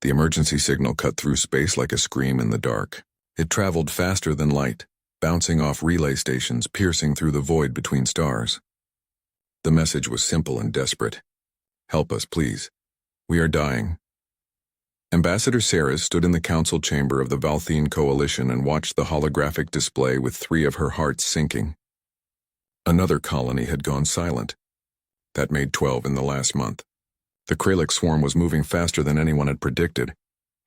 The emergency signal cut through space like a scream in the dark. It traveled faster than light, bouncing off relay stations, piercing through the void between stars. The message was simple and desperate. "Help us, please. We are dying." Ambassador Saris stood in the council chamber of the Valthene Coalition and watched the holographic display with 3 of her hearts sinking. Another colony had gone silent. That made 12 in the last month. The Kralik swarm was moving faster than anyone had predicted.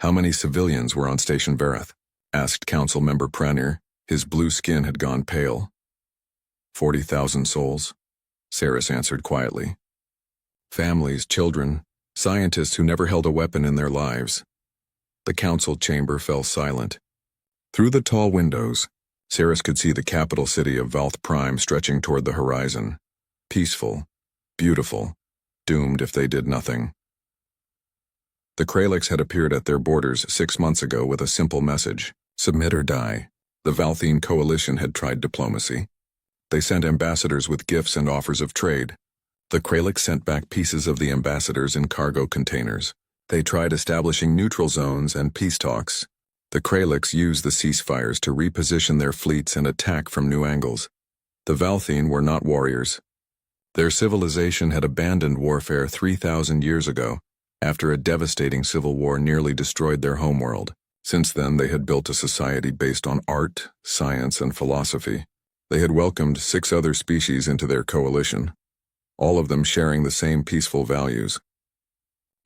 "How many civilians were on Station Verath?" asked Council Member Pranir. His blue skin had gone pale. 40,000 souls, Saris answered quietly. Families, children, scientists who never held a weapon in their lives. The council chamber fell silent. Through the tall windows, Saris could see the capital city of Valth Prime stretching toward the horizon. Peaceful, beautiful, doomed if they did nothing. The Kraliks had appeared at their borders 6 months ago with a simple message: submit or die. The Valthene Coalition had tried diplomacy. They sent ambassadors with gifts and offers of trade. The Kraliks sent back pieces of the ambassadors in cargo containers. They tried establishing neutral zones and peace talks. The Kraliks used the ceasefires to reposition their fleets and attack from new angles. The Valthene were not warriors. Their civilization had abandoned warfare 3,000 years ago, after a devastating civil war nearly destroyed their homeworld. Since then, they had built a society based on art, science, and philosophy. They had welcomed 6 other species into their coalition, all of them sharing the same peaceful values.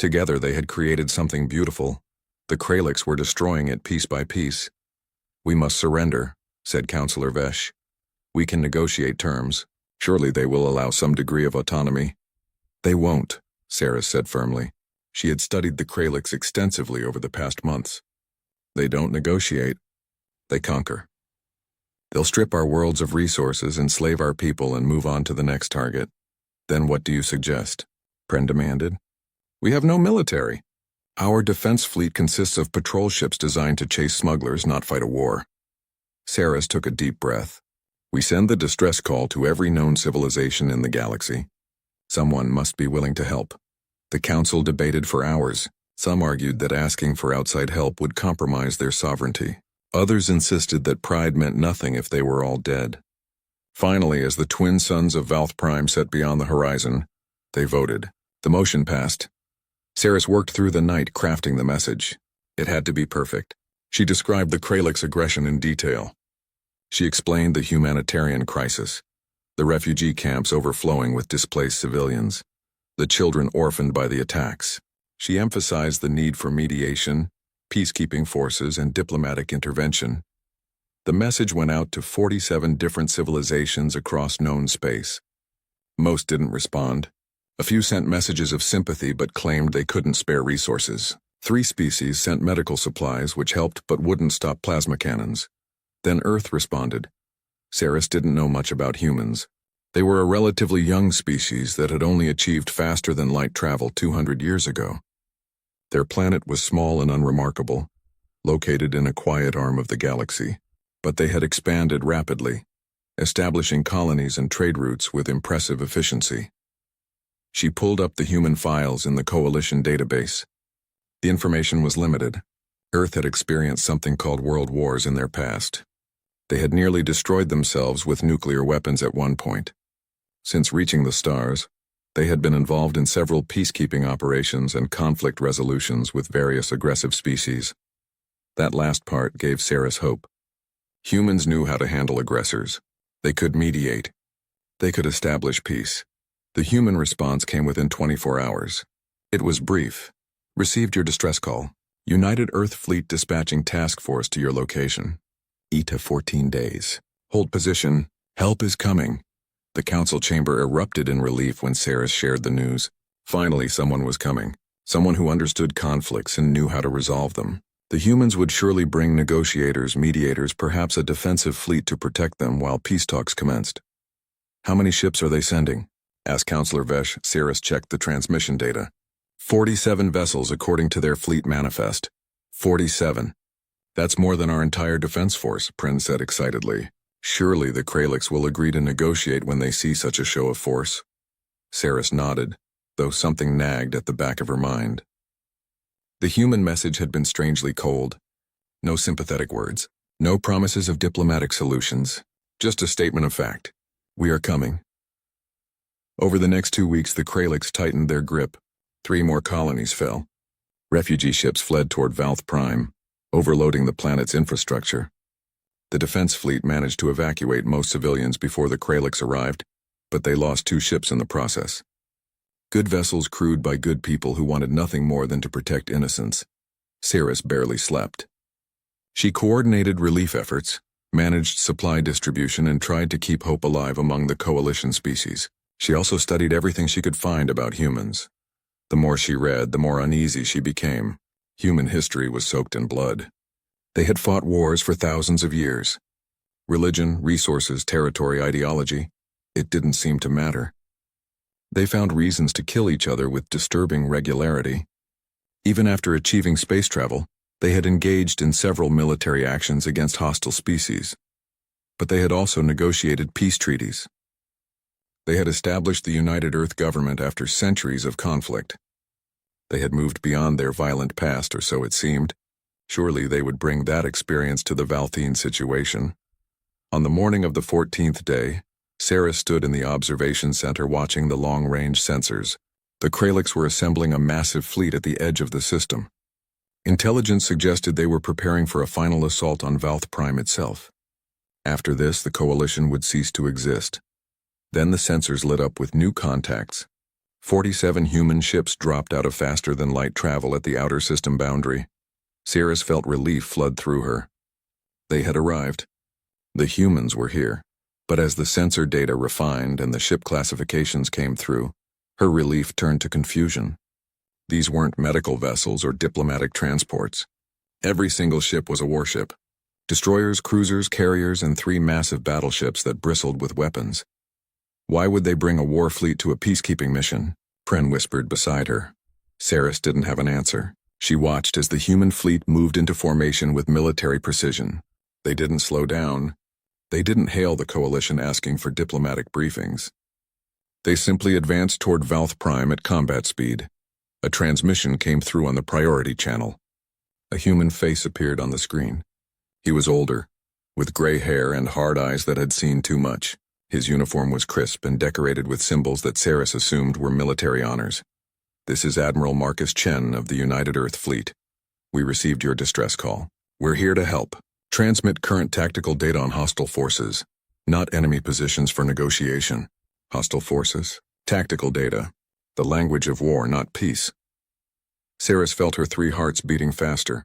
Together, they had created something beautiful. The Kraliks were destroying it piece by piece. "We must surrender," said Councillor Vesh. "We can negotiate terms. Surely they will allow some degree of autonomy." "They won't," Saris said firmly. She had studied the Kraliks extensively over the past months. "They don't negotiate. They conquer. They'll strip our worlds of resources, enslave our people, and move on to the next target." "Then what do you suggest?" Pren demanded. "We have no military. Our defense fleet consists of patrol ships designed to chase smugglers, not fight a war." Saris took a deep breath. "We send the distress call to every known civilization in the galaxy. Someone must be willing to help." The council debated for hours. Some argued that asking for outside help would compromise their sovereignty. Others insisted that pride meant nothing if they were all dead. Finally, as the twin suns of Valth Prime set beyond the horizon, they voted. The motion passed. Saris worked through the night crafting the message. It had to be perfect. She described the Kraliks' aggression in detail. She explained the humanitarian crisis, the refugee camps overflowing with displaced civilians, the children orphaned by the attacks. She emphasized the need for mediation, peacekeeping forces, and diplomatic intervention. The message went out to 47 different civilizations across known space. Most didn't respond. A few sent messages of sympathy but claimed they couldn't spare resources. 3 species sent medical supplies which helped but wouldn't stop plasma cannons. Then Earth responded. Saris didn't know much about humans. They were a relatively young species that had only achieved faster than light travel 200 years ago. Their planet was small and unremarkable, located in a quiet arm of the galaxy, but they had expanded rapidly, establishing colonies and trade routes with impressive efficiency. She pulled up the human files in the Coalition database. The information was limited. Earth had experienced something called world wars in their past. They had nearly destroyed themselves with nuclear weapons at one point. Since reaching the stars, they had been involved in several peacekeeping operations and conflict resolutions with various aggressive species. That last part gave Saris hope. Humans knew how to handle aggressors. They could mediate. They could establish peace. The human response came within 24 hours. It was brief. "Received your distress call. United Earth Fleet dispatching task force to your location. ETA 14 days. Hold position. Help is coming." The council chamber erupted in relief when Saris shared the news. Finally, someone was coming. Someone who understood conflicts and knew how to resolve them. The humans would surely bring negotiators, mediators, perhaps a defensive fleet to protect them while peace talks commenced. "How many ships are they sending?" asked Councillor Vesh. Saris checked the transmission data. 47 vessels according to their fleet manifest. 47. "That's more than our entire defense force," Prin said excitedly. "Surely the Kraliks will agree to negotiate when they see such a show of force." Saris nodded, though something nagged at the back of her mind. The human message had been strangely cold. No sympathetic words. No promises of diplomatic solutions. Just a statement of fact. We are coming. Over the next 2 weeks, the Kralix tightened their grip. 3 more colonies fell. Refugee ships fled toward Valth Prime, overloading the planet's infrastructure. The defense fleet managed to evacuate most civilians before the Kralix arrived, but they lost 2 ships in the process. Good vessels crewed by good people who wanted nothing more than to protect innocents. Cirrus barely slept. She coordinated relief efforts, managed supply distribution, and tried to keep hope alive among the coalition species. She also studied everything she could find about humans. The more she read, the more uneasy she became. Human history was soaked in blood. They had fought wars for thousands of years. Religion, resources, territory, ideology, it didn't seem to matter. They found reasons to kill each other with disturbing regularity. Even after achieving space travel, they had engaged in several military actions against hostile species. But they had also negotiated peace treaties. They had established the United Earth government after centuries of conflict. They had moved beyond their violent past, or so it seemed. Surely they would bring that experience to the Valthine situation. On the morning of the 14th day, Sarah stood in the observation center watching the long-range sensors. The Kralix were assembling a massive fleet at the edge of the system. Intelligence suggested they were preparing for a final assault on Valth Prime itself. After this, the coalition would cease to exist. Then the sensors lit up with new contacts. 47 human ships dropped out of faster-than-light travel at the outer system boundary. Cirrus felt relief flood through her. They had arrived. The humans were here. But as the sensor data refined and the ship classifications came through, her relief turned to confusion. These weren't medical vessels or diplomatic transports. Every single ship was a warship. Destroyers, cruisers, carriers, and 3 massive battleships that bristled with weapons. Why would they bring a war fleet to a peacekeeping mission? Pren whispered beside her. Sarah didn't have an answer. She watched as the human fleet moved into formation with military precision. They didn't slow down. They didn't hail the coalition asking for diplomatic briefings. They simply advanced toward Valth Prime at combat speed. A transmission came through on the priority channel. A human face appeared on the screen. He was older, with gray hair and hard eyes that had seen too much. His uniform was crisp and decorated with symbols that Saris assumed were military honors. This is Admiral Marcus Chen of the United Earth Fleet. We received your distress call. We're here to help. Transmit current tactical data on hostile forces, not enemy positions for negotiation. Hostile forces, tactical data, the language of war, not peace. Saris felt her 3 hearts beating faster.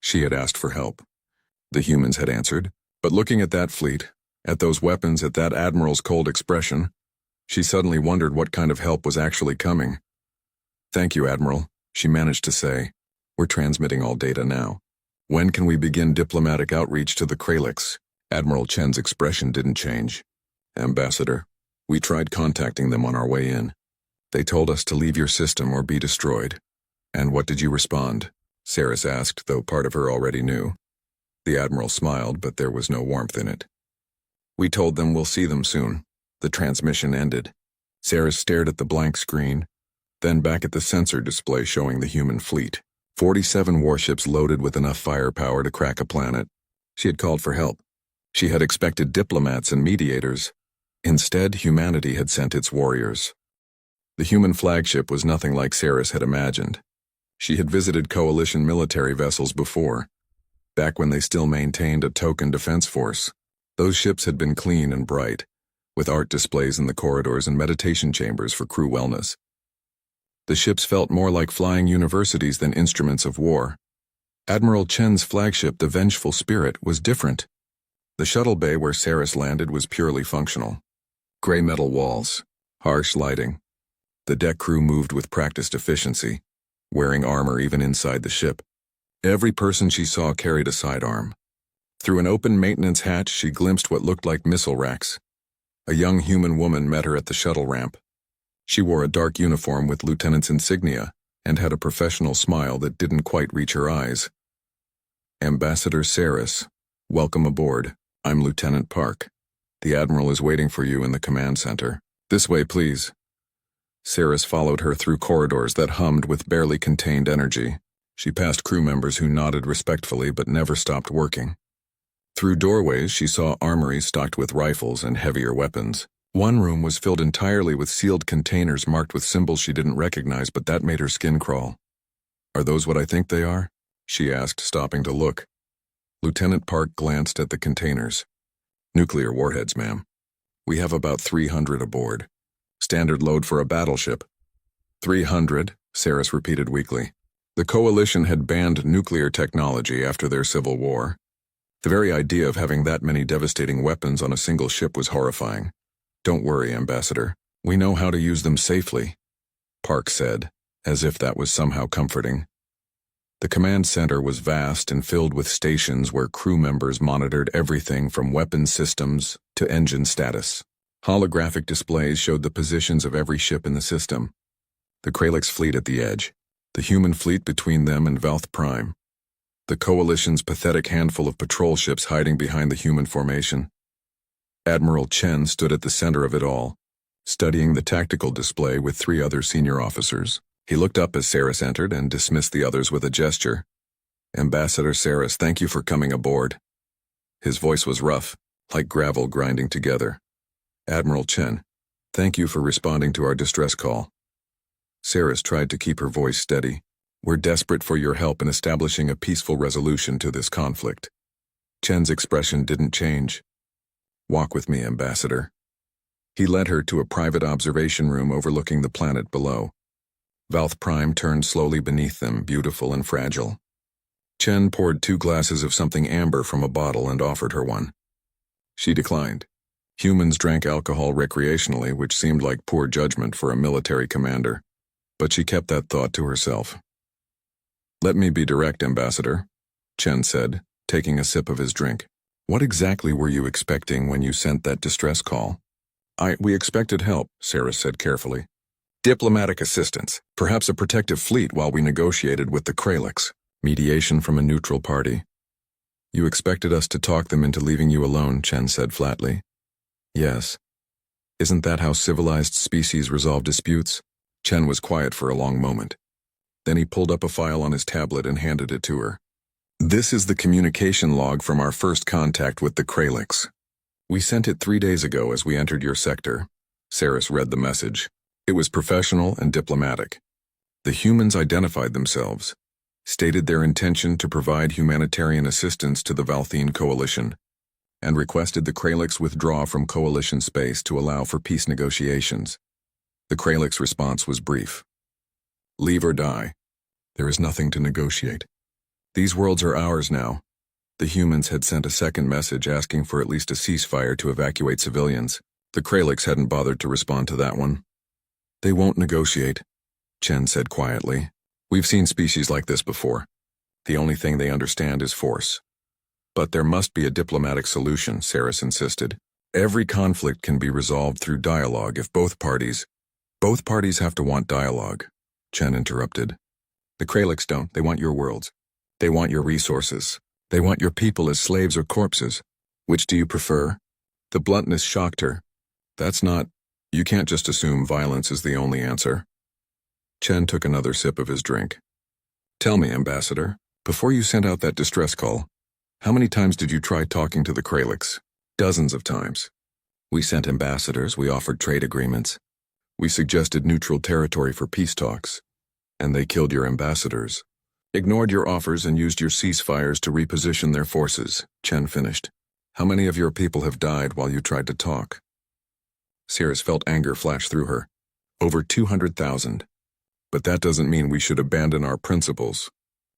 She had asked for help. The humans had answered, but looking at that fleet, at those weapons, at that admiral's cold expression, she suddenly wondered what kind of help was actually coming. Thank you, Admiral, she managed to say. We're transmitting all data now. When can we begin diplomatic outreach to the Kralix? Admiral Chen's expression didn't change. Ambassador, we tried contacting them on our way in. They told us to leave your system or be destroyed. And what did you respond? Saris asked, though part of her already knew. The Admiral smiled, but there was no warmth in it. We told them we'll see them soon. The transmission ended. Saris stared at the blank screen, then back at the sensor display showing the human fleet. 47 warships loaded with enough firepower to crack a planet. She had called for help. She had expected diplomats and mediators. Instead, humanity had sent its warriors. The human flagship was nothing like Saris had imagined. She had visited coalition military vessels before, back when they still maintained a token defense force. Those ships had been clean and bright, with art displays in the corridors and meditation chambers for crew wellness. The ships felt more like flying universities than instruments of war. Admiral Chen's flagship, the Vengeful Spirit, was different. The shuttle bay where Saris landed was purely functional. Gray metal walls, harsh lighting. The deck crew moved with practiced efficiency, wearing armor even inside the ship. Every person she saw carried a sidearm. Through an open maintenance hatch, she glimpsed what looked like missile racks. A young human woman met her at the shuttle ramp. She wore a dark uniform with lieutenant's insignia and had a professional smile that didn't quite reach her eyes. Ambassador Saris, welcome aboard. I'm Lieutenant Park. The Admiral is waiting for you in the command center. This way, please. Saris followed her through corridors that hummed with barely contained energy. She passed crew members who nodded respectfully but never stopped working. Through doorways, she saw armories stocked with rifles and heavier weapons. One room was filled entirely with sealed containers marked with symbols she didn't recognize, but that made her skin crawl. "Are those what I think they are?" she asked, stopping to look. Lieutenant Park glanced at the containers. "Nuclear warheads, ma'am. We have about 300 aboard. Standard load for a battleship." 300, Saris repeated weakly. The Coalition had banned nuclear technology after their civil war. The very idea of having that many devastating weapons on a single ship was horrifying. "Don't worry, Ambassador. We know how to use them safely," Park said, as if that was somehow comforting. The command center was vast and filled with stations where crew members monitored everything from weapon systems to engine status. Holographic displays showed the positions of every ship in the system. The Kralix fleet at the edge, the human fleet between them and Valth Prime, the Coalition's pathetic handful of patrol ships hiding behind the human formation. Admiral Chen stood at the center of it all, studying the tactical display with 3 other senior officers. He looked up as Saris entered and dismissed the others with a gesture. "Ambassador Saris, thank you for coming aboard." His voice was rough, like gravel grinding together. "Admiral Chen, thank you for responding to our distress call." Saris tried to keep her voice steady. "We're desperate for your help in establishing a peaceful resolution to this conflict." Chen's expression didn't change. "Walk with me, Ambassador." He led her to a private observation room overlooking the planet below. Valth Prime turned slowly beneath them, beautiful and fragile. Chen poured 2 glasses of something amber from a bottle and offered her one. She declined. Humans drank alcohol recreationally, which seemed like poor judgment for a military commander. But she kept that thought to herself. "Let me be direct, Ambassador," Chen said, taking a sip of his drink. "What exactly were you expecting when you sent that distress call?" We expected help," Saris said carefully. "Diplomatic assistance, perhaps a protective fleet while we negotiated with the Kralix. Mediation from a neutral party." "You expected us to talk them into leaving you alone," Chen said flatly. "Yes. Isn't that how civilized species resolve disputes?" Chen was quiet for a long moment. Then he pulled up a file on his tablet and handed it to her. "This is the communication log from our first contact with the Kralix. We sent it 3 days ago as we entered your sector." Saris read the message. It was professional and diplomatic. The humans identified themselves, stated their intention to provide humanitarian assistance to the Valthine Coalition, and requested the Kralix withdraw from Coalition space to allow for peace negotiations. The Kralix response was brief. "Leave or die. There is nothing to negotiate. These worlds are ours now." The humans had sent a second message asking for at least a ceasefire to evacuate civilians. The Kralix hadn't bothered to respond to that one. "They won't negotiate," Chen said quietly. "We've seen species like this before. The only thing they understand is force." "But there must be a diplomatic solution," Saris insisted. "Every conflict can be resolved through dialogue if both parties have to want dialogue," Chen interrupted. "The Kralix don't. They want your worlds. They want your resources. They want your people as slaves or corpses. Which do you prefer?" The bluntness shocked her. You can't just assume violence is the only answer." Chen took another sip of his drink. "Tell me, Ambassador, before you sent out that distress call, how many times did you try talking to the Kralix?" "Dozens of times. We sent ambassadors, we offered trade agreements. We suggested neutral territory for peace talks. And they killed your ambassadors. Ignored your offers and used your ceasefires to reposition their forces," Chen finished. "How many of your people have died while you tried to talk?" Saris felt anger flash through her. "Over 200,000. But that doesn't mean we should abandon our principles.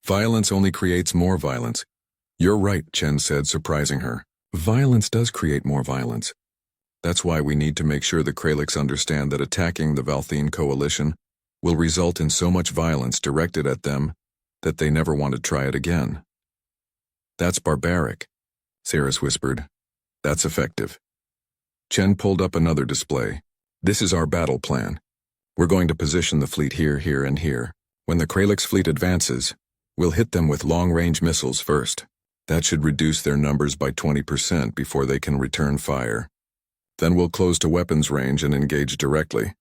Violence only creates more violence." "You're right," Chen said, surprising her. "Violence does create more violence. That's why we need to make sure the Kralix understand that attacking the Valthine Coalition will result in so much violence directed at them that they never want to try it again." "That's barbaric," Saris whispered. "That's effective." Chen pulled up another display. "This is our battle plan. We're going to position the fleet here, here, and here. When the Kralix fleet advances, we'll hit them with long-range missiles first. That should reduce their numbers by 20% before they can return fire. Then we'll close to weapons range and engage directly."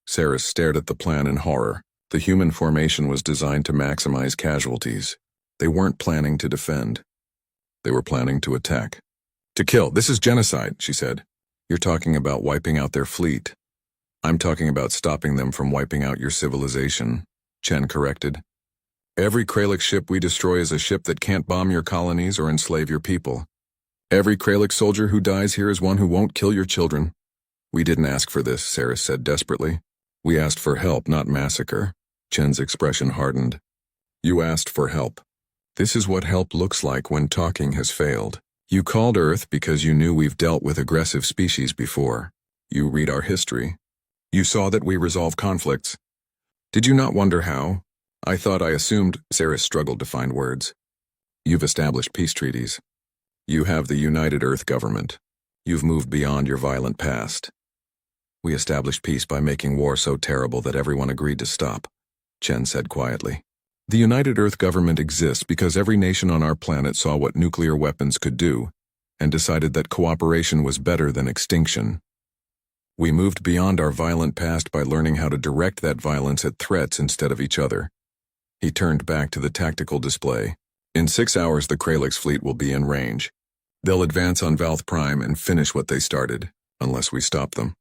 Saris stared at the plan in horror. The human formation was designed to maximize casualties. They weren't planning to defend. They were planning to attack. To kill. This is genocide, she said. You're talking about wiping out their fleet. I'm talking about stopping them from wiping out your civilization, Chen corrected. Every Kralik ship we destroy is a ship that can't bomb your colonies or enslave your people. Every Kralik soldier who dies here is one who won't kill your children. We didn't ask for this, Sarah said desperately. We asked for help, not massacre. Chen's expression hardened. You asked for help. This is what help looks like when talking has failed. You called Earth because you knew we've dealt with aggressive species before. You read our history. You saw that we resolve conflicts. Did you not wonder how? I assumed, Sarah struggled to find words. You've established peace treaties. You have the United Earth government. You've moved beyond your violent past. We established peace by making war so terrible that everyone agreed to stop, Chen said quietly. The United Earth government exists because every nation on our planet saw what nuclear weapons could do and decided that cooperation was better than extinction. We moved beyond our violent past by learning how to direct that violence at threats instead of each other. He turned back to the tactical display. In 6 hours, the Kralix fleet will be in range. They'll advance on Valth Prime and finish what they started, unless we stop them.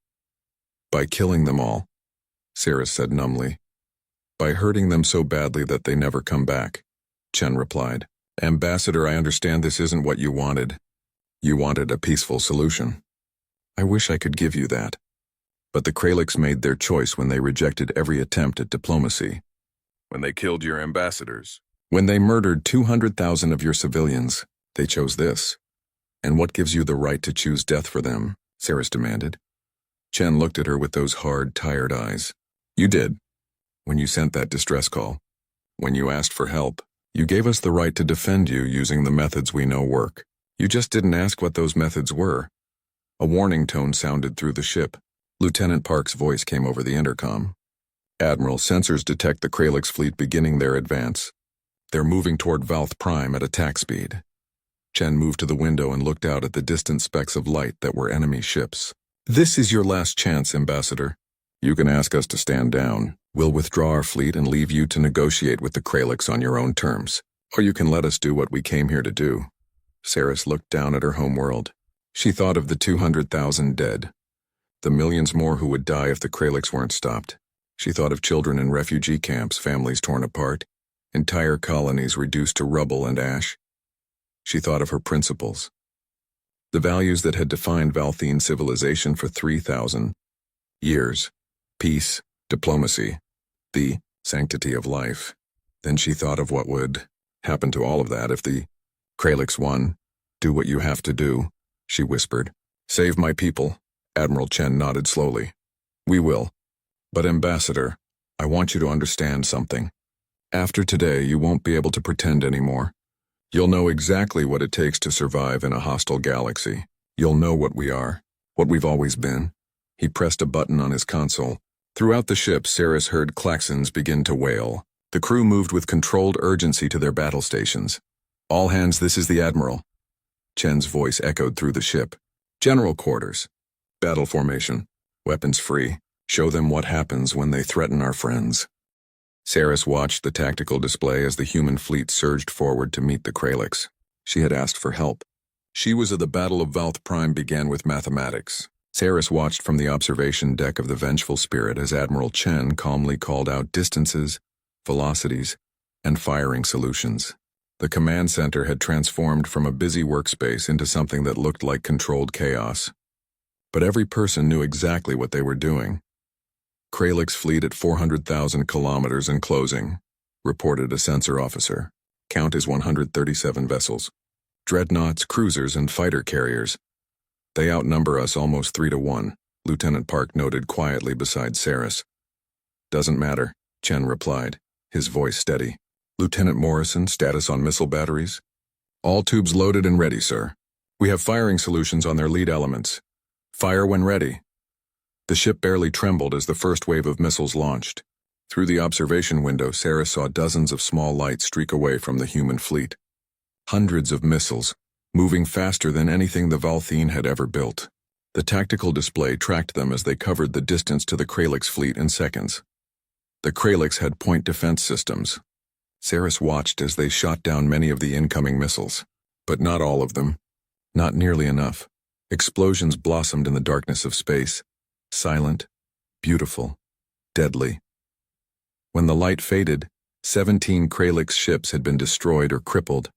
By killing them all, Sarah said numbly. By hurting them so badly that they never come back, Chen replied. Ambassador, I understand this isn't what you wanted. You wanted a peaceful solution. I wish I could give you that. But the Kralix made their choice when they rejected every attempt at diplomacy. When they killed your ambassadors. When they murdered 200,000 of your civilians, they chose this. And what gives you the right to choose death for them? Sarah demanded. Chen looked at her with those hard, tired eyes. You did. When you sent that distress call. When you asked for help. You gave us the right to defend you using the methods we know work. You just didn't ask what those methods were. A warning tone sounded through the ship. Lieutenant Park's voice came over the intercom. Admiral, sensors detect the Kralix fleet beginning their advance. They're moving toward Valth Prime at attack speed. Chen moved to the window and looked out at the distant specks of light that were enemy ships. This is your last chance, Ambassador. You can ask us to stand down. We'll withdraw our fleet and leave you to negotiate with the Kralix on your own terms. Or you can let us do what we came here to do. Saris looked down at her homeworld. She thought of the 200,000 dead. The millions more who would die if the Kralix weren't stopped. She thought of children in refugee camps, families torn apart, entire colonies reduced to rubble and ash. She thought of her principles. The values that had defined Valthine civilization for 3,000 years. Peace, diplomacy, the sanctity of life. Then she thought of what would happen to all of that if the Kralix won. Do what you have to do, she whispered. Save my people. Admiral Chen nodded slowly. We will. But Ambassador, I want you to understand something. After today, you won't be able to pretend anymore. You'll know exactly what it takes to survive in a hostile galaxy. You'll know what we are, what we've always been. He pressed a button on his console. Throughout the ship, Saris heard klaxons begin to wail. The crew moved with controlled urgency to their battle stations. All hands, this is the Admiral. Chen's voice echoed through the ship. General quarters. Battle formation. Weapons free. Show them what happens when they threaten our friends. Saris watched the tactical display as the human fleet surged forward to meet the Kralix. She had asked for help. She was at the Battle of Valth Prime began with mathematics. Saris watched from the observation deck of the Vengeful Spirit as Admiral Chen calmly called out distances, velocities, and firing solutions. The command center had transformed from a busy workspace into something that looked like controlled chaos. But every person knew exactly what they were doing. Kralix fleet at 400,000 kilometers and closing, reported a sensor officer. Count is 137 vessels. Dreadnoughts, cruisers, and fighter carriers. They outnumber us almost 3-1, Lieutenant Park noted quietly beside Saris. Doesn't matter, Chen replied, his voice steady. Lieutenant Morrison, status on missile batteries? All tubes loaded and ready, sir. We have firing solutions on their lead elements. Fire when ready. The ship barely trembled as the first wave of missiles launched. Through the observation window, Saris saw dozens of small lights streak away from the human fleet. Hundreds of missiles, moving faster than anything the Valthine had ever built. The tactical display tracked them as they covered the distance to the Kralix fleet in seconds. The Kralix had point defense systems. Saris watched as they shot down many of the incoming missiles, but not all of them. Not nearly enough. Explosions blossomed in the darkness of space, silent, beautiful, deadly. When the light faded, 17 Kralix ships had been destroyed or crippled.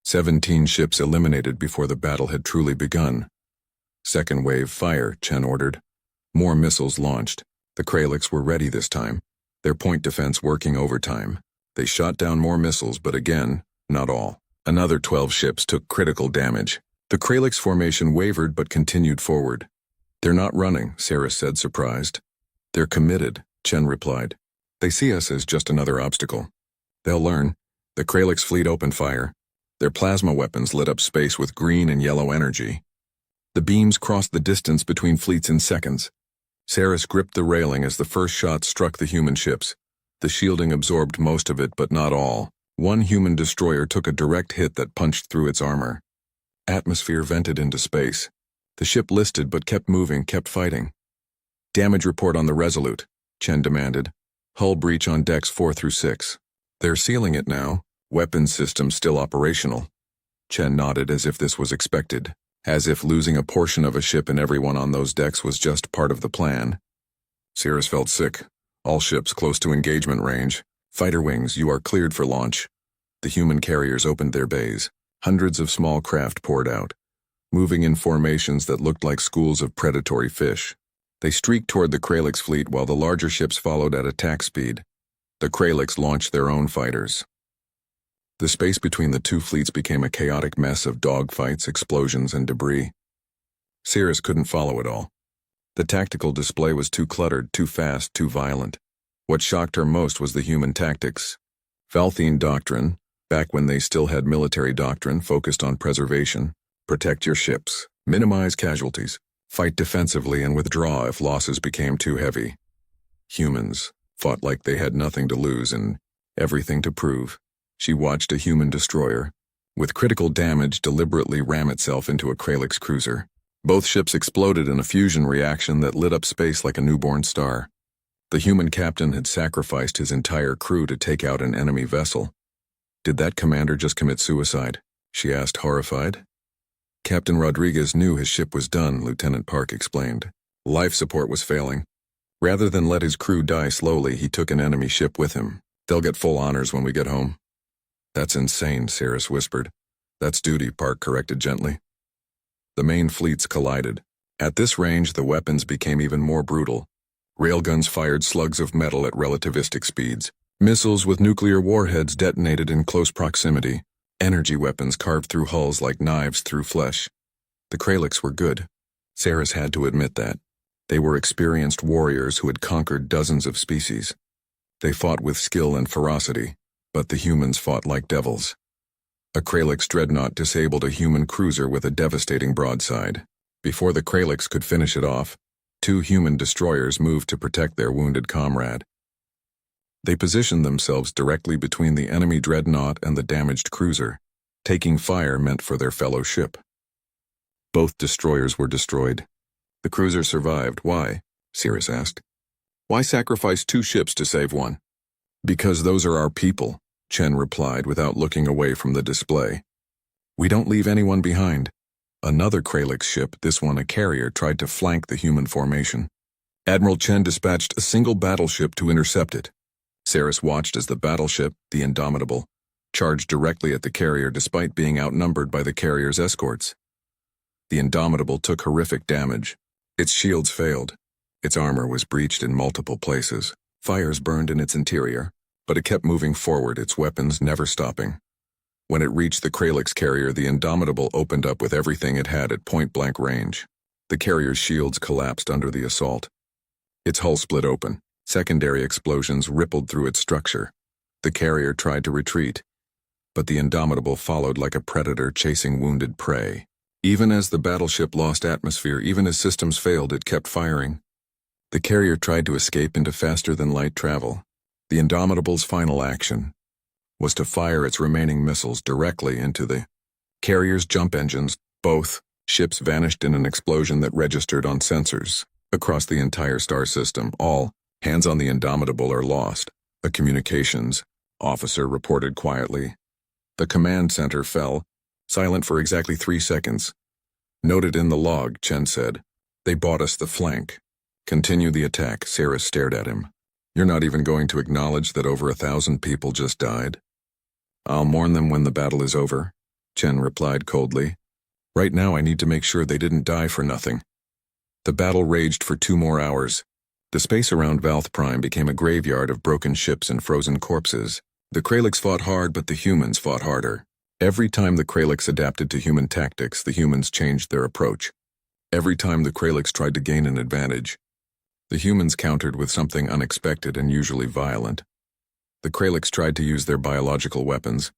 17 ships eliminated before the battle had truly begun. Second wave fire, Chen ordered. More missiles launched. The Kralix were ready this time, their point defense working overtime. They shot down more missiles, but again, not all. Another 12 ships took critical damage. The Kralix formation wavered but continued forward. They're not running, Saris said, surprised. They're committed, Chen replied. They see us as just another obstacle. They'll learn. The Kralix fleet opened fire. Their plasma weapons lit up space with green and yellow energy. The beams crossed the distance between fleets in seconds. Saris gripped the railing as the first shot struck the human ships. The shielding absorbed most of it, but not all. One human destroyer took a direct hit that punched through its armor. Atmosphere vented into space. The ship listed but kept moving, kept fighting. Damage report on the Resolute, Chen demanded. Hull breach on decks 4 through 6. They're sealing it now. Weapons systems still operational. Chen nodded as if this was expected, as if losing a portion of a ship and everyone on those decks was just part of the plan. Saris felt sick. All ships close to engagement range. Fighter wings, you are cleared for launch. The human carriers opened their bays. Hundreds of small craft poured out, moving in formations that looked like schools of predatory fish. They streaked toward the Kralix fleet while the larger ships followed at attack speed. The Kralix launched their own fighters. The space between the two fleets became a chaotic mess of dogfights, explosions, and debris. Saris couldn't follow it all. The tactical display was too cluttered, too fast, too violent. What shocked her most was the human tactics. Valthene doctrine, back when they still had military doctrine focused on preservation, protect your ships, minimize casualties, fight defensively and withdraw if losses became too heavy. Humans fought like they had nothing to lose and everything to prove. She watched a human destroyer, with critical damage, deliberately ram itself into a Kralix cruiser. Both ships exploded in a fusion reaction that lit up space like a newborn star. The human captain had sacrificed his entire crew to take out an enemy vessel. Did that commander just commit suicide? She asked, horrified. Captain Rodriguez knew his ship was done, Lieutenant Park explained. Life support was failing. Rather than let his crew die slowly, he took an enemy ship with him. They'll get full honors when we get home. That's insane, Saris whispered. That's duty, Park corrected gently. The main fleets collided. At this range, the weapons became even more brutal. Railguns fired slugs of metal at relativistic speeds. Missiles with nuclear warheads detonated in close proximity. Energy weapons carved through hulls like knives through flesh. The Kralix were good. Saris had to admit that. They were experienced warriors who had conquered dozens of species. They fought with skill and ferocity, but the humans fought like devils. A Kralix dreadnought disabled a human cruiser with a devastating broadside. Before the Kralix could finish it off, 2 human destroyers moved to protect their wounded comrade. They positioned themselves directly between the enemy dreadnought and the damaged cruiser. Taking fire meant for their fellow ship. Both destroyers were destroyed. The cruiser survived. Why? Saris asked. Why sacrifice 2 ships to save one? Because those are our people, Chen replied without looking away from the display. We don't leave anyone behind. Another Kralix ship, this one a carrier, tried to flank the human formation. Admiral Chen dispatched a single battleship to intercept it. Saris watched as the battleship, the Indomitable, charged directly at the carrier despite being outnumbered by the carrier's escorts. The Indomitable took horrific damage. Its shields failed. Its armor was breached in multiple places. Fires burned in its interior, but it kept moving forward, its weapons never stopping. When it reached the Kralix carrier, the Indomitable opened up with everything it had at point-blank range. The carrier's shields collapsed under the assault. Its hull split open. Secondary explosions rippled through its structure. The carrier tried to retreat, but the Indomitable followed like a predator chasing wounded prey. Even as the battleship lost atmosphere, even as systems failed, it kept firing. The carrier tried to escape into faster-than-light travel. The Indomitable's final action was to fire its remaining missiles directly into the carrier's jump engines. Both ships vanished in an explosion that registered on sensors across the entire star system. All Hands on the Indomitable are lost, a communications officer reported quietly. The command center fell, silent for exactly 3 seconds. Noted in the log, Chen said. They bought us the flank. Continue the attack, Sarah stared at him. You're not even going to acknowledge that over 1,000 people just died? I'll mourn them when the battle is over, Chen replied coldly. Right now I need to make sure they didn't die for nothing. The battle raged for 2 more hours. The space around Valth Prime became a graveyard of broken ships and frozen corpses. The Kralix fought hard, but the humans fought harder. Every time the Kralix adapted to human tactics, the humans changed their approach. Every time the Kralix tried to gain an advantage, the humans countered with something unexpected and usually violent. The Kralix tried to use their biological weapons,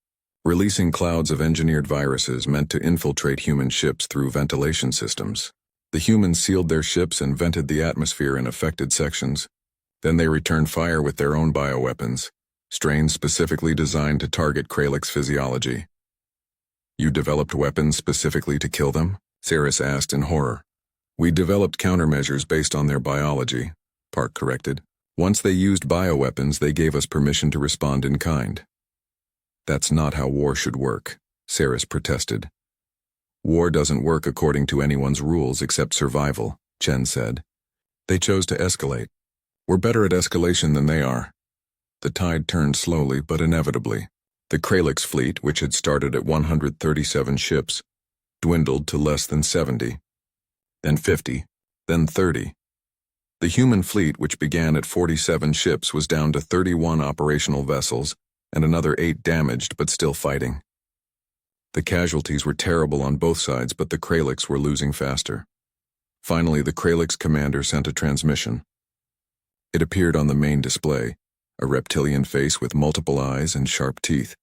releasing clouds of engineered viruses meant to infiltrate human ships through ventilation systems. The humans sealed their ships and vented the atmosphere in affected sections. Then they returned fire with their own bioweapons, strains specifically designed to target Kralix physiology. You developed weapons specifically to kill them? Saris asked in horror. We developed countermeasures based on their biology, Park corrected. Once they used bioweapons, they gave us permission to respond in kind. That's not how war should work, Saris protested. War doesn't work according to anyone's rules except survival, Chen said. They chose to escalate. We're better at escalation than they are. The tide turned slowly but inevitably. The Kralix fleet, which had started at 137 ships, dwindled to less than 70. Then 50, then 30. The human fleet, which began at 47 ships, was down to 31 operational vessels and another 8 damaged but still fighting. The casualties were terrible on both sides, but the Kralix were losing faster. Finally, the Kralix commander sent a transmission. It appeared on the main display, a reptilian face with multiple eyes and sharp teeth.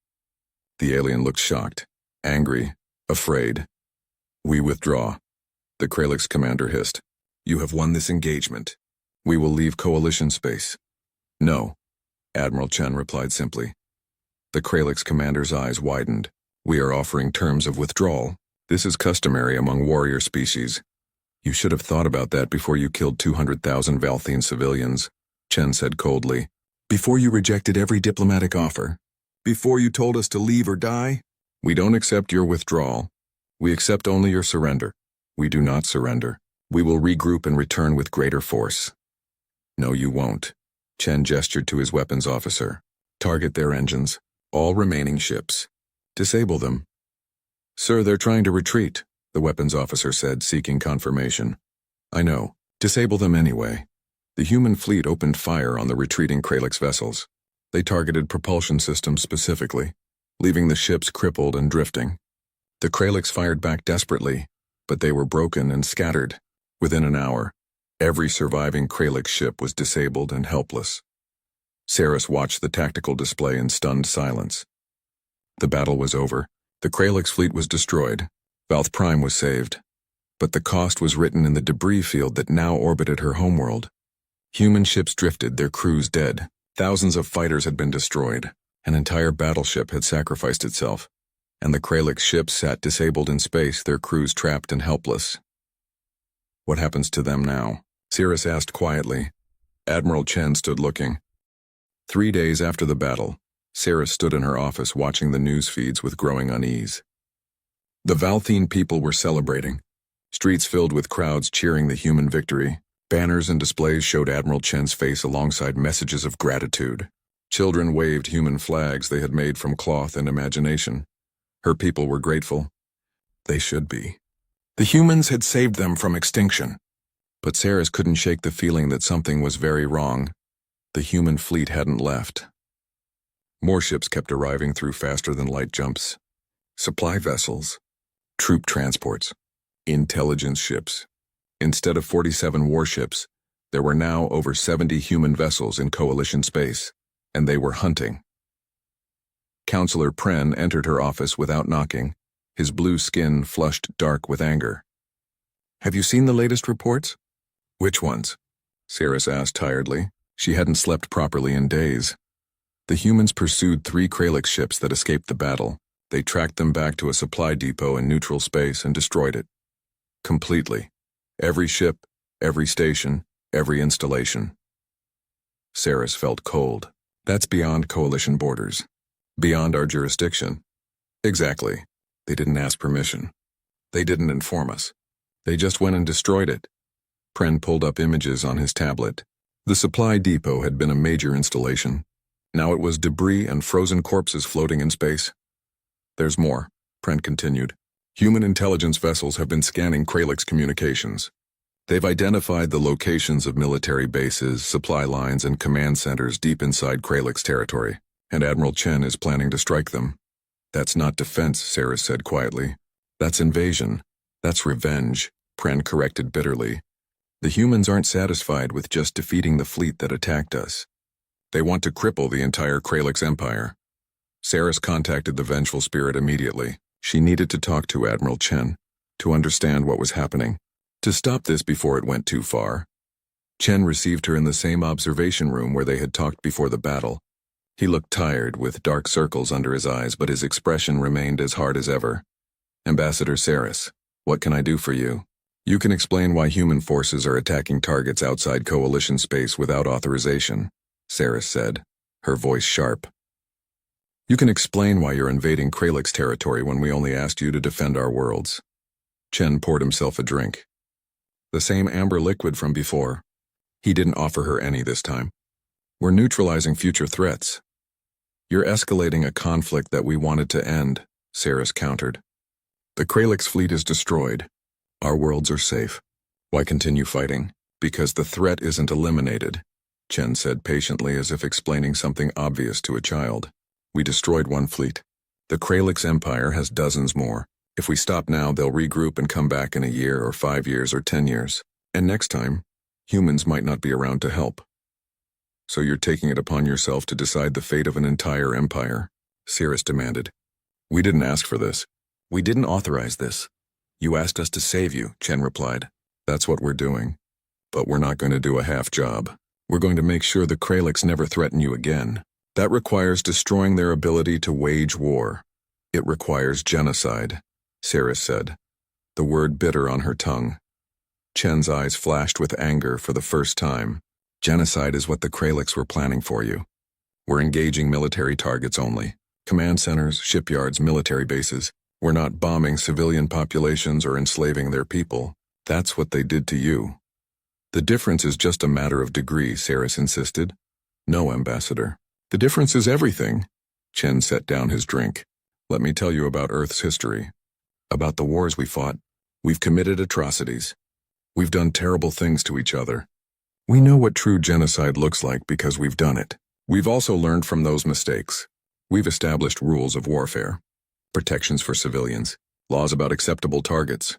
The alien looked shocked, angry, afraid. We withdraw, the Kralix commander hissed. You have won this engagement. We will leave coalition space. No, Admiral Chen replied simply. The Kralix commander's eyes widened. We are offering terms of withdrawal. This is customary among warrior species. You should have thought about that before you killed 200,000 Valthine civilians, Chen said coldly. Before you rejected every diplomatic offer. Before you told us to leave or die. We don't accept your withdrawal. We accept only your surrender. We do not surrender. We will regroup and return with greater force. No, you won't. Chen gestured to his weapons officer. Target their engines. All remaining ships. Disable them. Sir, they're trying to retreat, the weapons officer said, seeking confirmation. I know. Disable them anyway. The human fleet opened fire on the retreating Kralix vessels. They targeted propulsion systems specifically, leaving the ships crippled and drifting. The Kralix fired back desperately, but they were broken and scattered. Within an hour, every surviving Kralix ship was disabled and helpless. Saris watched the tactical display in stunned silence. The battle was over. The Kralix fleet was destroyed. Valth Prime was saved. But the cost was written in the debris field that now orbited her homeworld. Human ships drifted, their crews dead. Thousands of fighters had been destroyed. An entire battleship had sacrificed itself. And the Kralix ships sat disabled in space, their crews trapped and helpless. What happens to them now? Cirrus asked quietly. Admiral Chen stood looking. 3 days after the battle, Sarah stood in her office watching the news feeds with growing unease. The Valthine people were celebrating. Streets filled with crowds cheering the human victory. Banners and displays showed Admiral Chen's face alongside messages of gratitude. Children waved human flags they had made from cloth and imagination. Her people were grateful. They should be. The humans had saved them from extinction. But Saris couldn't shake the feeling that something was very wrong. The human fleet hadn't left. More ships kept arriving through faster-than-light jumps. Supply vessels, troop transports, intelligence ships. Instead of 47 warships, there were now over 70 human vessels in coalition space, and they were hunting. Counselor Pren entered her office without knocking, his blue skin flushed dark with anger. Have you seen the latest reports? Which ones? Saris asked tiredly. She hadn't slept properly in days. The humans pursued 3 Kralix ships that escaped the battle. They tracked them back to a supply depot in neutral space and destroyed it. Completely. Every ship, every station, every installation. Saris felt cold. That's beyond coalition borders. Beyond our jurisdiction. Exactly. They didn't ask permission. They didn't inform us. They just went and destroyed it. Pren pulled up images on his tablet. The supply depot had been a major installation. Now it was debris and frozen corpses floating in space. There's more, Pren continued. Human intelligence vessels have been scanning Kralix communications. They've identified the locations of military bases, supply lines, and command centers deep inside Kralix territory, and Admiral Chen is planning to strike them. That's not defense, Saris said quietly. That's invasion. That's revenge, Pren corrected bitterly. The humans aren't satisfied with just defeating the fleet that attacked us. They want to cripple the entire Kralix Empire. Saris contacted the vengeful spirit immediately. She needed to talk to Admiral Chen, to understand what was happening, to stop this before it went too far. Chen received her in the same observation room where they had talked before the battle. He looked tired, with dark circles under his eyes, but his expression remained as hard as ever. Ambassador Saris, what can I do for you? You can explain why human forces are attacking targets outside coalition space without authorization, Saris said, her voice sharp. You can explain why you're invading Kralix territory when we only asked you to defend our worlds. Chen poured himself a drink. The same amber liquid from before. He didn't offer her any this time. We're neutralizing future threats. You're escalating a conflict that we wanted to end, Saris countered. The Kralix fleet is destroyed. Our worlds are safe. Why continue fighting? Because the threat isn't eliminated, Chen said patiently as if explaining something obvious to a child. We destroyed one fleet. The Kralix Empire has dozens more. If we stop now, they'll regroup and come back in a year or 5 years or 10 years. And next time, humans might not be around to help. So you're taking it upon yourself to decide the fate of an entire empire, Saris demanded. We didn't ask for this. We didn't authorize this. You asked us to save you, Chen replied. That's what we're doing. But we're not going to do a half job. We're going to make sure the Kralix never threaten you again. That requires destroying their ability to wage war. It requires genocide, Saris said, the word bitter on her tongue. Chen's eyes flashed with anger for the first time. Genocide is what the Kralix were planning for you. We're engaging military targets only. Command centers, shipyards, military bases. We're not bombing civilian populations or enslaving their people. That's what they did to you. The difference is just a matter of degree, Saris insisted. No, Ambassador. The difference is everything. Chen set down his drink. Let me tell you about Earth's history. About the wars we fought. We've committed atrocities. We've done terrible things to each other. We know what true genocide looks like because we've done it. We've also learned from those mistakes. We've established rules of warfare. Protections for civilians. Laws about acceptable targets.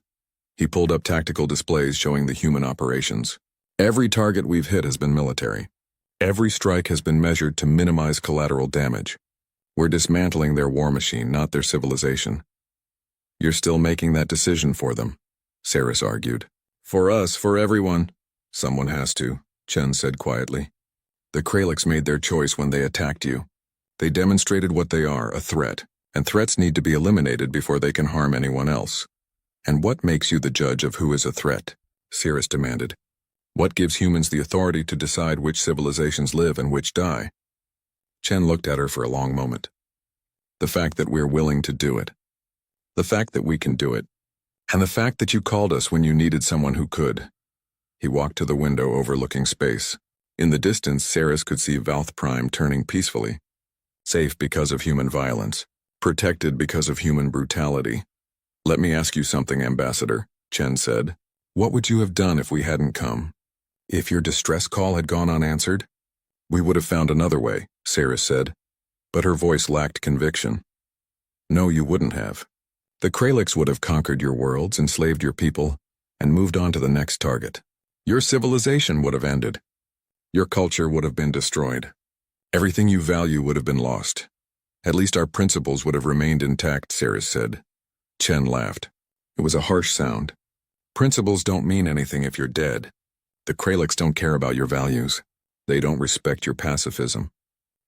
He pulled up tactical displays showing the human operations. Every target we've hit has been military. Every strike has been measured to minimize collateral damage. We're dismantling their war machine, not their civilization. You're still making that decision for them, Saris argued. For us, for everyone. Someone has to, Chen said quietly. The Kralix made their choice when they attacked you. They demonstrated what they are, a threat, and threats need to be eliminated before they can harm anyone else. And what makes you the judge of who is a threat? Saris demanded. What gives humans the authority to decide which civilizations live and which die? Chen looked at her for a long moment. The fact that we're willing to do it. The fact that we can do it. And the fact that you called us when you needed someone who could. He walked to the window overlooking space. In the distance, Saris could see Valth Prime turning peacefully. Safe because of human violence. Protected because of human brutality. Let me ask you something, Ambassador, Chen said. What would you have done if we hadn't come? If your distress call had gone unanswered? We would have found another way, Saris said. But her voice lacked conviction. No, you wouldn't have. The Kralix would have conquered your worlds, enslaved your people, and moved on to the next target. Your civilization would have ended. Your culture would have been destroyed. Everything you value would have been lost. At least our principles would have remained intact, Saris said. Chen laughed. It was a harsh sound. Principles don't mean anything if you're dead. The Kralix don't care about your values. They don't respect your pacifism.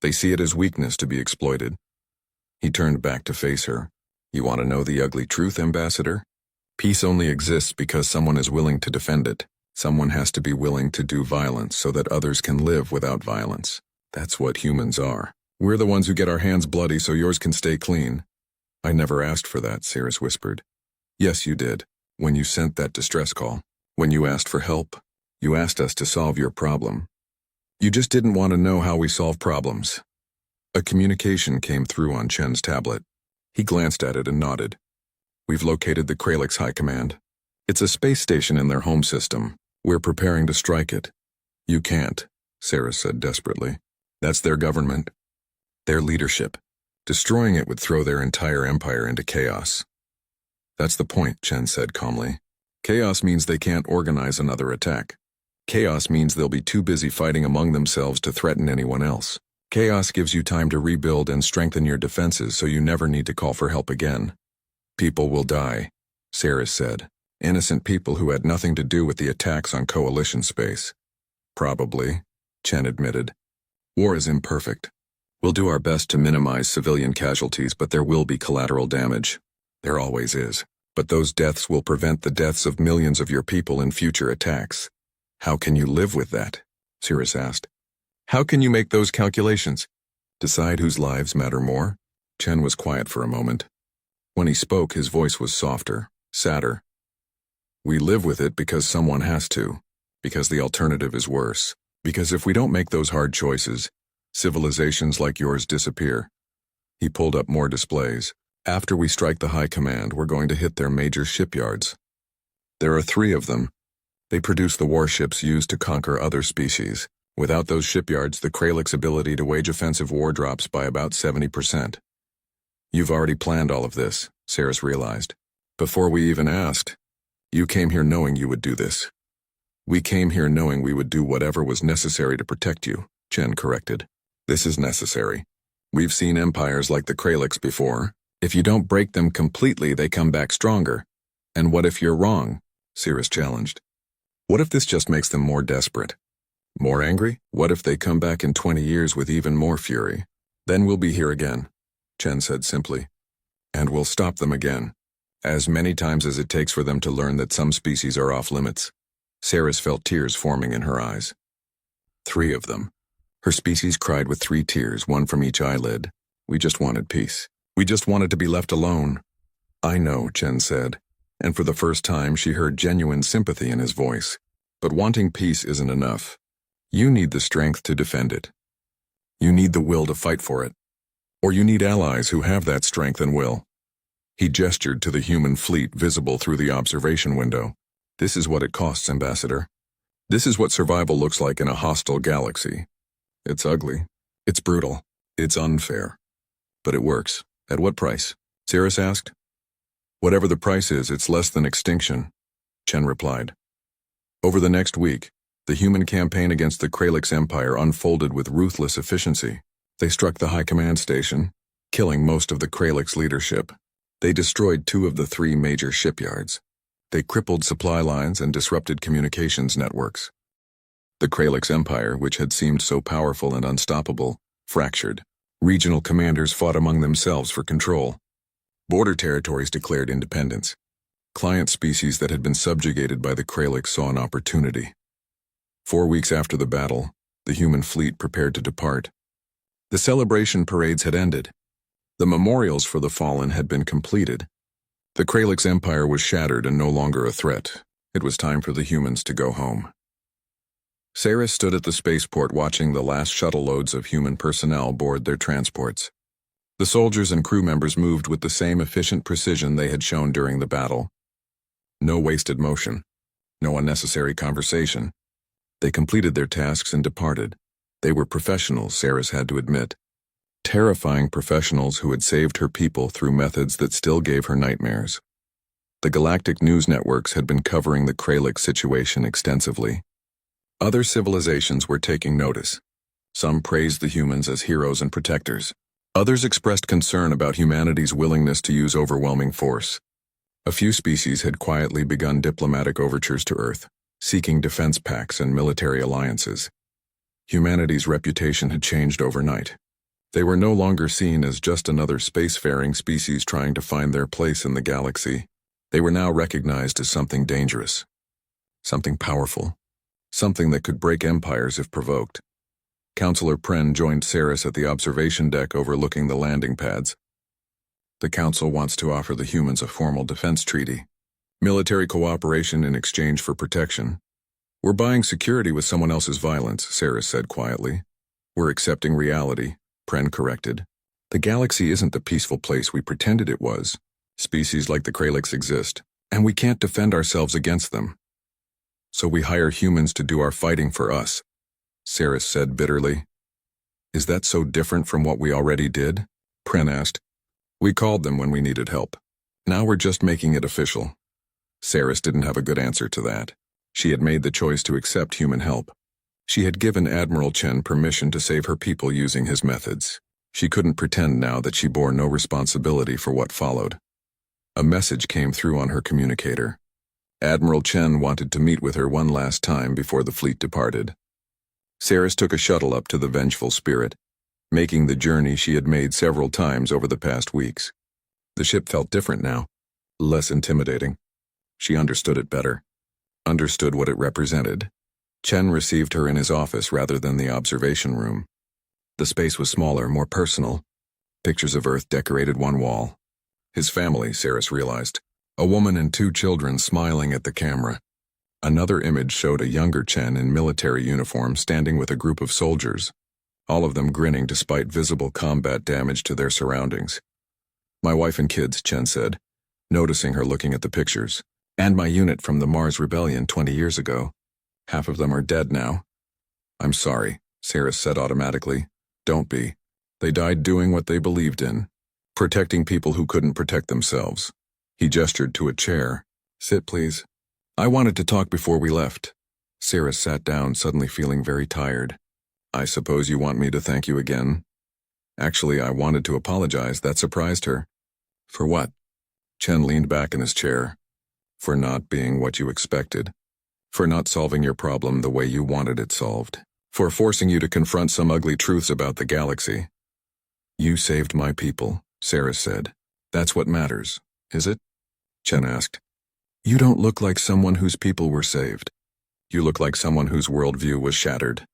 They see it as weakness to be exploited. He turned back to face her. You want to know the ugly truth, Ambassador? Peace only exists because someone is willing to defend it. Someone has to be willing to do violence so that others can live without violence. That's what humans are. We're the ones who get our hands bloody so yours can stay clean. I never asked for that, Cirrus whispered. Yes, you did. When you sent that distress call. When you asked for help. You asked us to solve your problem. You just didn't want to know how we solve problems. A communication came through on Chen's tablet. He glanced at it and nodded. We've located the Kralix High Command. It's a space station in their home system. We're preparing to strike it. You can't, Cirrus said desperately. That's their government. Their leadership. Destroying it would throw their entire empire into chaos. That's the point, Chen said calmly. Chaos means they can't organize another attack. Chaos means they'll be too busy fighting among themselves to threaten anyone else. Chaos gives you time to rebuild and strengthen your defenses so you never need to call for help again. People will die, Cirrus said. Innocent people who had nothing to do with the attacks on Coalition space. Probably, Chen admitted. War is imperfect. We'll do our best to minimize civilian casualties, but there will be collateral damage. There always is. But those deaths will prevent the deaths of millions of your people in future attacks. How can you live with that? Cirrus asked. How can you make those calculations? Decide whose lives matter more? Chen was quiet for a moment. When he spoke, his voice was softer, sadder. We live with it because someone has to, because the alternative is worse, because if we don't make those hard choices, civilizations like yours disappear. He pulled up more displays. After we strike the High Command, we're going to hit their major shipyards. There are 3 of them. They produce the warships used to conquer other species. Without those shipyards, the Kralix ability to wage offensive war drops by about 70%. You've already planned all of this, Cirrus realized. Before we even asked. You came here knowing you would do this. We came here knowing we would do whatever was necessary to protect you, Chen corrected. This is necessary. We've seen empires like the Kralix before. If you don't break them completely, they come back stronger. And what if you're wrong? Cirrus challenged. What if this just makes them more desperate? More angry? What if they come back in 20 years with even more fury? Then we'll be here again, Chen said simply. And we'll stop them again. As many times as it takes for them to learn that some species are off limits. Cirrus felt tears forming in her eyes. 3 of them. Her species cried with 3 tears, 1 from each eyelid. We just wanted peace. We just wanted to be left alone. I know, Chen said, and for the first time she heard genuine sympathy in his voice. But wanting peace isn't enough. You need the strength to defend it. You need the will to fight for it. Or you need allies who have that strength and will. He gestured to the human fleet visible through the observation window. This is what it costs, Ambassador. This is what survival looks like in a hostile galaxy. It's ugly. It's brutal. It's unfair. But it works. At what price? Cirrus asked. Whatever the price is, it's less than extinction, Chen replied. Over the next week, the human campaign against the Kralix Empire unfolded with ruthless efficiency. They struck the High Command Station, killing most of the Kralix leadership. They destroyed 2 of the 3 major shipyards. They crippled supply lines and disrupted communications networks. The Kralix Empire, which had seemed so powerful and unstoppable, fractured. Regional commanders fought among themselves for control. Border territories declared independence. Client species that had been subjugated by the Kralix saw an opportunity. 4 weeks after the battle, the human fleet prepared to depart. The celebration parades had ended. The memorials for the fallen had been completed. The Kralix Empire was shattered and no longer a threat. It was time for the humans to go home. Cirrus stood at the spaceport watching the last shuttle loads of human personnel board their transports. The soldiers and crew members moved with the same efficient precision they had shown during the battle. No wasted motion. No unnecessary conversation. They completed their tasks and departed. They were professionals, Cirrus had to admit. Terrifying professionals who had saved her people through methods that still gave her nightmares. The Galactic news networks had been covering the Kralix situation extensively. Other civilizations were taking notice. Some praised the humans as heroes and protectors. Others expressed concern about humanity's willingness to use overwhelming force. A few species had quietly begun diplomatic overtures to Earth, seeking defense pacts and military alliances. Humanity's reputation had changed overnight. They were no longer seen as just another spacefaring species trying to find their place in the galaxy. They were now recognized as something dangerous. Something powerful. Something that could break empires if provoked. Counselor Pren joined Saris at the observation deck overlooking the landing pads. The Council wants to offer the humans a formal defense treaty. Military cooperation in exchange for protection. We're buying security with someone else's violence, Saris said quietly. We're accepting reality, Pren corrected. The galaxy isn't the peaceful place we pretended it was. Species like the Kralix exist, and we can't defend ourselves against them. So we hire humans to do our fighting for us, Saris said bitterly. Is that so different from what we already did? Pren asked. We called them when we needed help. Now we're just making it official. Saris didn't have a good answer to that. She had made the choice to accept human help. She had given Admiral Chen permission to save her people using his methods. She couldn't pretend now that she bore no responsibility for what followed. A message came through on her communicator. Admiral Chen wanted to meet with her one last time before the fleet departed. Saris took a shuttle up to the Vengeful Spirit, making the journey she had made several times over the past weeks. The ship felt different now, less intimidating. She understood it better, understood what it represented. Chen received her in his office rather than the observation room. The space was smaller, more personal. Pictures of Earth decorated one wall. His family, Saris realized. A woman and 2 children smiling at the camera. Another image showed a younger Chen in military uniform standing with a group of soldiers, all of them grinning despite visible combat damage to their surroundings. My wife and kids, Chen said, noticing her looking at the pictures. And my unit from the Mars Rebellion 20 years ago. Half of them are dead now. I'm sorry, Saris said automatically. Don't be. They died doing what they believed in, protecting people who couldn't protect themselves. He gestured to a chair. Sit, please. I wanted to talk before we left. Saris sat down, suddenly feeling very tired. I suppose you want me to thank you again? Actually, I wanted to apologize. That surprised her. For what? Chen leaned back in his chair. For not being what you expected. For not solving your problem the way you wanted it solved. For forcing you to confront some ugly truths about the galaxy. You saved my people, Saris said. That's what matters, is it? Chen asked. You don't look like someone whose people were saved. You look like someone whose worldview was shattered.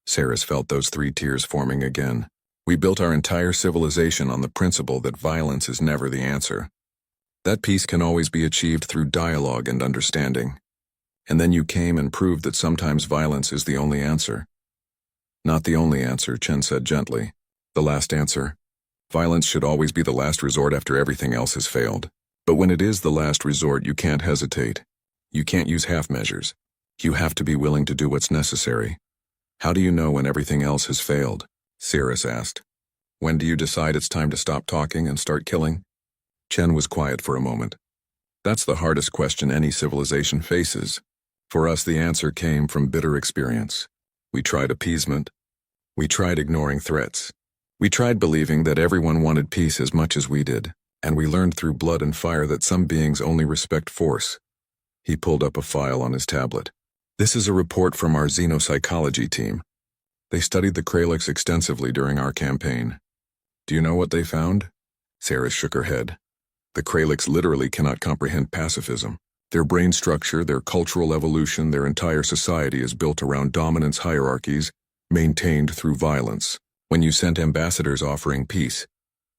Saris felt those 3 tears forming again. We built our entire civilization on the principle that violence is never the answer. That peace can always be achieved through dialogue and understanding. And then you came and proved that sometimes violence is the only answer. Not the only answer, Chen said gently. The last answer. Violence should always be the last resort after everything else has failed. But when it is the last resort, you can't hesitate. You can't use half measures. You have to be willing to do what's necessary. How do you know when everything else has failed? Saris asked. When do you decide it's time to stop talking and start killing? Chen was quiet for a moment. That's the hardest question any civilization faces. For us, the answer came from bitter experience. We tried appeasement. We tried ignoring threats. We tried believing that everyone wanted peace as much as we did, and we learned through blood and fire that some beings only respect force. He pulled up a file on his tablet. This is a report from our xenopsychology team. They studied the Kralix extensively during our campaign. Do you know what they found? Saris shook her head. The Kralix literally cannot comprehend pacifism. Their brain structure, their cultural evolution, their entire society is built around dominance hierarchies, maintained through violence. When you sent ambassadors offering peace,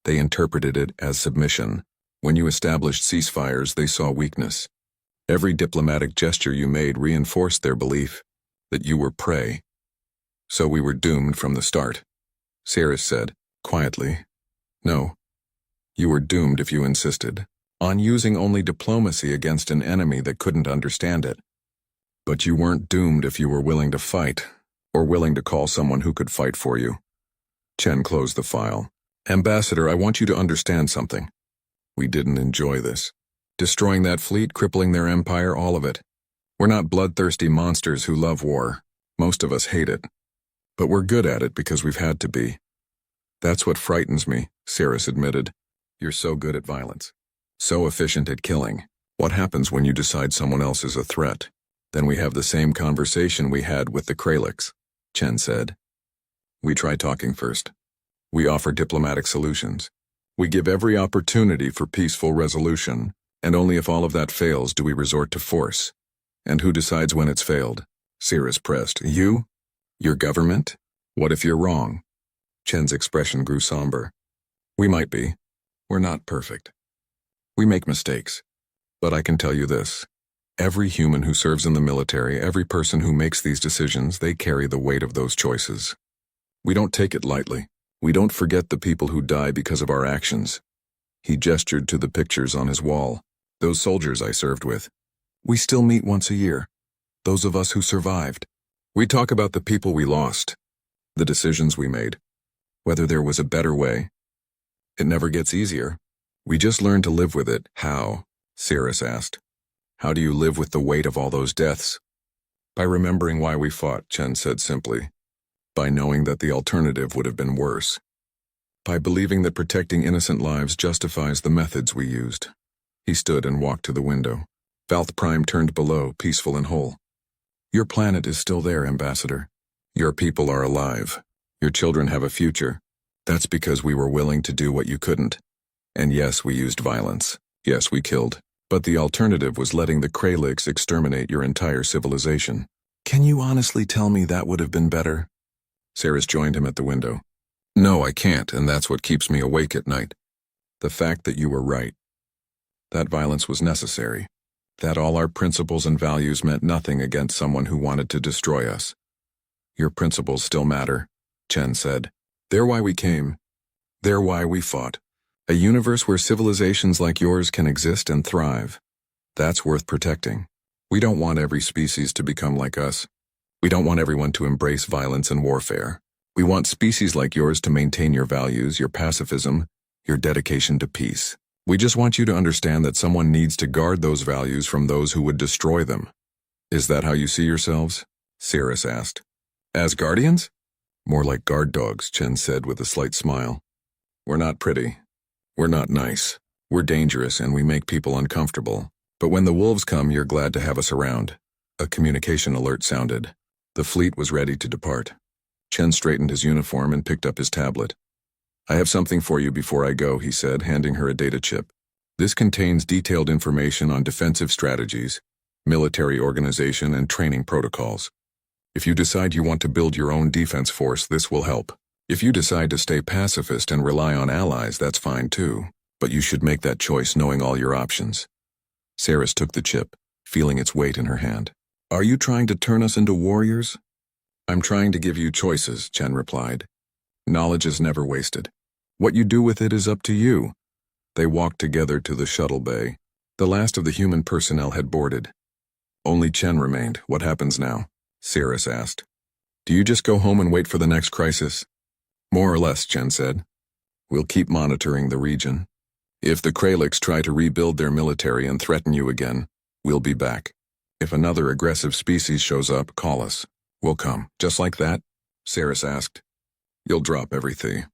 they interpreted it as submission. When you established ceasefires, they saw weakness. Every diplomatic gesture you made reinforced their belief that you were prey. So we were doomed from the start. Saris said, quietly. No. You were doomed if you insisted on using only diplomacy against an enemy that couldn't understand it. But you weren't doomed if you were willing to fight, or willing to call someone who could fight for you. Chen closed the file. Ambassador, I want you to understand something. We didn't enjoy this. Destroying that fleet, crippling their empire, all of it. We're not bloodthirsty monsters who love war. Most of us hate it. But we're good at it because we've had to be. That's what frightens me, Saris admitted. You're so good at violence. So efficient at killing. What happens when you decide someone else is a threat? Then we have the same conversation we had with the Kralix, Chen said. We try talking first. We offer diplomatic solutions. We give every opportunity for peaceful resolution, and only if all of that fails do we resort to force. And who decides when it's failed? Cirrus pressed. You? Your government? What if you're wrong? Chen's expression grew somber. We might be. We're not perfect. We make mistakes. But I can tell you this. Every human who serves in the military, every person who makes these decisions, they carry the weight of those choices. We don't take it lightly. We don't forget the people who die because of our actions. He gestured to the pictures on his wall. Those soldiers I served with. We still meet once a year. Those of us who survived. We talk about the people we lost. The decisions we made. Whether there was a better way. It never gets easier. We just learn to live with it. How? Cirrus asked. How do you live with the weight of all those deaths? By remembering why we fought, Chen said simply. By knowing that the alternative would have been worse. By believing that protecting innocent lives justifies the methods we used. He stood and walked to the window. Valth Prime turned below, peaceful and whole. Your planet is still there, Ambassador. Your people are alive. Your children have a future. That's because we were willing to do what you couldn't. And yes, we used violence. Yes, we killed. But the alternative was letting the Kraliks exterminate your entire civilization. Can you honestly tell me that would have been better? Cirrus joined him at the window. No, I can't, and that's what keeps me awake at night. The fact that you were right. That violence was necessary. That all our principles and values meant nothing against someone who wanted to destroy us. Your principles still matter, Chen said. They're why we came. They're why we fought. A universe where civilizations like yours can exist and thrive. That's worth protecting. We don't want every species to become like us. We don't want everyone to embrace violence and warfare. We want species like yours to maintain your values, your pacifism, your dedication to peace. We just want you to understand that someone needs to guard those values from those who would destroy them. Is that how you see yourselves? Cirrus asked. As guardians? More like guard dogs, Chen said with a slight smile. We're not pretty. We're not nice. We're dangerous and we make people uncomfortable. But when the wolves come, you're glad to have us around. A communication alert sounded. The fleet was ready to depart. Chen straightened his uniform and picked up his tablet. I have something for you before I go, he said, handing her a data chip. This contains detailed information on defensive strategies, military organization, and training protocols. If you decide you want to build your own defense force, this will help. If you decide to stay pacifist and rely on allies, that's fine too. But you should make that choice knowing all your options. Cirrus took the chip, feeling its weight in her hand. Are you trying to turn us into warriors? I'm trying to give you choices, Chen replied. Knowledge is never wasted. What you do with it is up to you. They walked together to the shuttle bay. The last of the human personnel had boarded. Only Chen remained. What happens now? Cirrus asked. Do you just go home and wait for the next crisis? More or less, Chen said. We'll keep monitoring the region. If the Kraliks try to rebuild their military and threaten you again, we'll be back. If another aggressive species shows up, call us. We'll come. Just like that? Cirrus asked. You'll drop everything.